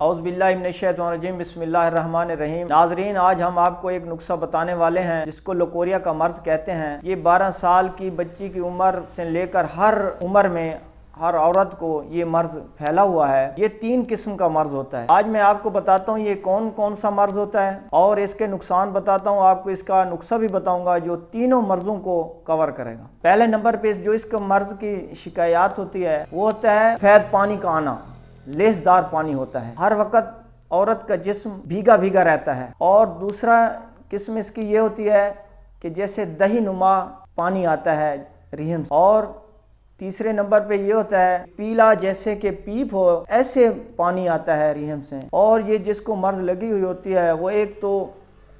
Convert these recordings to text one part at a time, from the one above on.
اعوذ باللہ من الشیطان الرجیم، بسم اللہ الرحمن الرحیم۔ ناظرین، آج ہم آپ کو ایک نسخہ بتانے والے ہیں جس کو لکوریا کا مرض کہتے ہیں۔ یہ 12 سال کی بچی کی عمر سے لے کر ہر عمر میں ہر عورت کو یہ مرض پھیلا ہوا ہے۔ یہ 3 قسم کا مرض ہوتا ہے۔ آج میں آپ کو بتاتا ہوں یہ کون کون سا مرض ہوتا ہے اور اس کے نقصان بتاتا ہوں، آپ کو اس کا نسخہ بھی بتاؤں گا جو تینوں مرضوں کو کور کرے گا۔ پہلے نمبر پہ جو اس کا مرض کی شکایات ہوتی ہے وہ ہوتا ہے سفید پانی کا آنا، لیسدار پانی ہوتا ہے، ہر وقت عورت کا جسم بھیگا بھیگا رہتا ہے۔ اور دوسرا قسم اس کی یہ ہوتی ہے کہ جیسے دہی نما پانی آتا ہے رحم سے، اور تیسرے نمبر پہ یہ ہوتا ہے پیلا جیسے کہ پیپ ہو ایسے پانی آتا ہے رحم سے۔ اور یہ جس کو مرض لگی ہوئی ہوتی ہے وہ ایک تو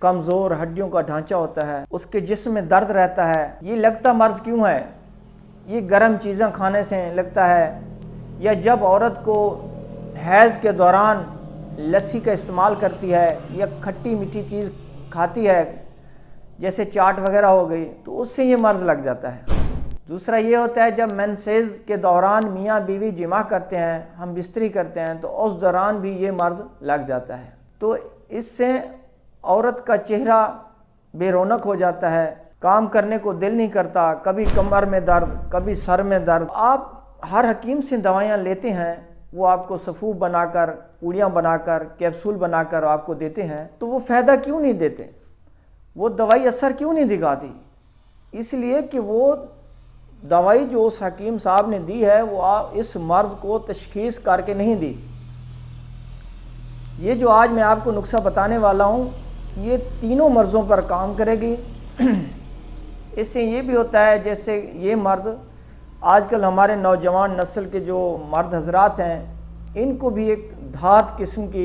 کمزور ہڈیوں کا ڈھانچہ ہوتا ہے، اس کے جسم میں درد رہتا ہے۔ یہ لگتا مرض کیوں ہے؟ یہ گرم چیزیں کھانے سے لگتا ہے، یا جب عورت کو حیض کے دوران لسی کا استعمال کرتی ہے یا کھٹی میٹھی چیز کھاتی ہے جیسے چاٹ وغیرہ ہو گئی تو اس سے یہ مرض لگ جاتا ہے۔ دوسرا یہ ہوتا ہے جب مینسیز کے دوران میاں بیوی جماع کرتے ہیں، ہم بستری کرتے ہیں تو اس دوران بھی یہ مرض لگ جاتا ہے، تو اس سے عورت کا چہرہ بے رونق ہو جاتا ہے، کام کرنے کو دل نہیں کرتا، کبھی کمر میں درد، کبھی سر میں درد۔ آپ ہر حکیم سے دوائیاں لیتے ہیں، وہ آپ کو سفوف بنا کر، پوڑیاں بنا کر، کیپسول بنا کر آپ کو دیتے ہیں، تو وہ فائدہ کیوں نہیں دیتے؟ وہ دوائی اثر کیوں نہیں دکھاتی؟ اس لیے کہ وہ دوائی جو اس حکیم صاحب نے دی ہے وہ اس مرض کو تشخیص کر کے نہیں دی۔ یہ جو آج میں آپ کو نسخہ بتانے والا ہوں یہ تینوں مرضوں پر کام کرے گی۔ اس سے یہ بھی ہوتا ہے جیسے یہ مرض آج کل ہمارے نوجوان نسل کے جو مرد حضرات ہیں ان کو بھی ایک دھات قسم کی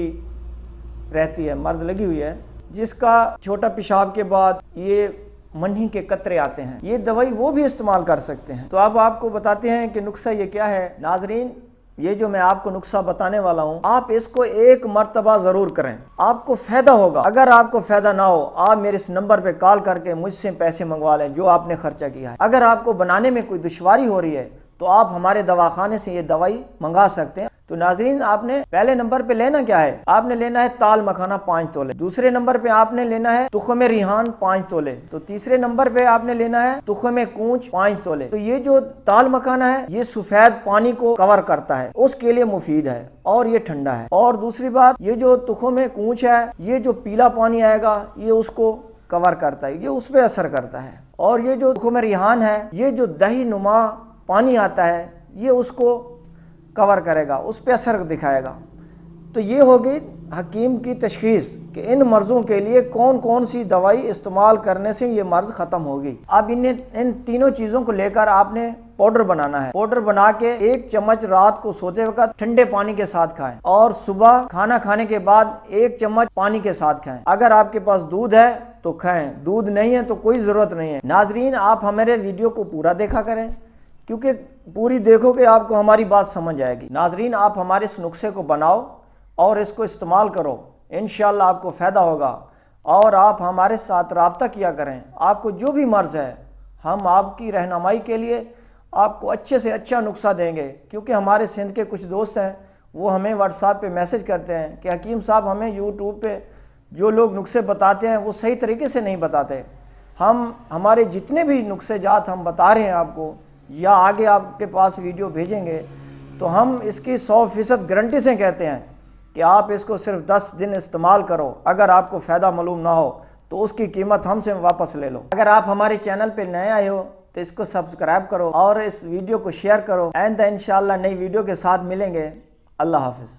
رہتی ہے، مرض لگی ہوئی ہے، جس کا چھوٹا پیشاب کے بعد یہ منھی کے قطرے آتے ہیں، یہ دوائی وہ بھی استعمال کر سکتے ہیں۔ تو اب آپ کو بتاتے ہیں کہ نسخہ یہ کیا ہے۔ ناظرین، یہ جو میں آپ کو نسخہ بتانے والا ہوں آپ اس کو ایک مرتبہ ضرور کریں، آپ کو فائدہ ہوگا۔ اگر آپ کو فائدہ نہ ہو آپ میرے اس نمبر پہ کال کر کے مجھ سے پیسے منگوا لیں جو آپ نے خرچہ کیا ہے۔ اگر آپ کو بنانے میں کوئی دشواری ہو رہی ہے تو آپ ہمارے دواخانے سے یہ دوائی منگا سکتے ہیں۔ تو ناظرین، آپ نے پہلے نمبر پہ لینا کیا ہے؟ آپ نے لینا ہے تال مکھانا 5 تولے، دوسرے نمبر پہ آپ نے لینا ہے تخم ریحان 5 تولے، تو تیسرے نمبر پہ آپ نے لینا ہے تخم کونچ 5 تولے۔ تو یہ جو تال مکھانا ہے یہ سفید پانی کو کور کرتا ہے، اس کے لیے مفید ہے اور یہ ٹھنڈا ہے۔ اور دوسری بات یہ جو تخم کونچ ہے یہ جو پیلا پانی آئے گا یہ اس کو کور کرتا ہے، یہ اس پہ اثر کرتا ہے۔ اور یہ جو تخم ریحان ہے یہ جو دہی نما پانی آتا ہے یہ اس کو کور کرے گا، اس پہ اثر دکھائے گا۔ تو یہ ہوگی حکیم کی تشخیص کہ ان مرضوں کے لیے کون کون سی دوائی استعمال کرنے سے یہ مرض ختم ہوگی۔ اب ان تینوں چیزوں کو لے کر آپ نے پاؤڈر بنانا ہے۔ پاؤڈر بنا کے 1 چمچ رات کو سوتے وقت ٹھنڈے پانی کے ساتھ کھائیں، اور صبح کھانا کھانے کے بعد 1 چمچ پانی کے ساتھ کھائیں۔ اگر آپ کے پاس دودھ ہے تو کھائیں، دودھ نہیں ہے تو کوئی ضرورت نہیں ہے۔ ناظرین، آپ ہمارے ویڈیو کو پورا دیکھا کریں کیونکہ پوری دیکھو کہ آپ کو ہماری بات سمجھ آئے گی۔ ناظرین، آپ ہمارے اس نسخے کو بناؤ اور اس کو استعمال کرو، انشاءاللہ آپ کو فائدہ ہوگا۔ اور آپ ہمارے ساتھ رابطہ کیا کریں، آپ کو جو بھی مرض ہے ہم آپ کی رہنمائی کے لیے آپ کو اچھے سے اچھا نسخہ دیں گے، کیونکہ ہمارے سندھ کے کچھ دوست ہیں وہ ہمیں واٹس ایپ پہ میسج کرتے ہیں کہ حکیم صاحب ہمیں یوٹیوب پہ جو لوگ نسخے بتاتے ہیں وہ صحیح طریقے سے نہیں بتاتے۔ ہمارے جتنے بھی نسخے جات ہم بتا رہے ہیں آپ کو یا آگے آپ کے پاس ویڈیو بھیجیں گے تو ہم اس کی 100% گارنٹی سے کہتے ہیں کہ آپ اس کو صرف 10 دن استعمال کرو، اگر آپ کو فائدہ معلوم نہ ہو تو اس کی قیمت ہم سے واپس لے لو۔ اگر آپ ہمارے چینل پہ نئے آئے ہو تو اس کو سبسکرائب کرو اور اس ویڈیو کو شیئر کرو۔ آئندہ انشاءاللہ نئی ویڈیو کے ساتھ ملیں گے۔ اللہ حافظ۔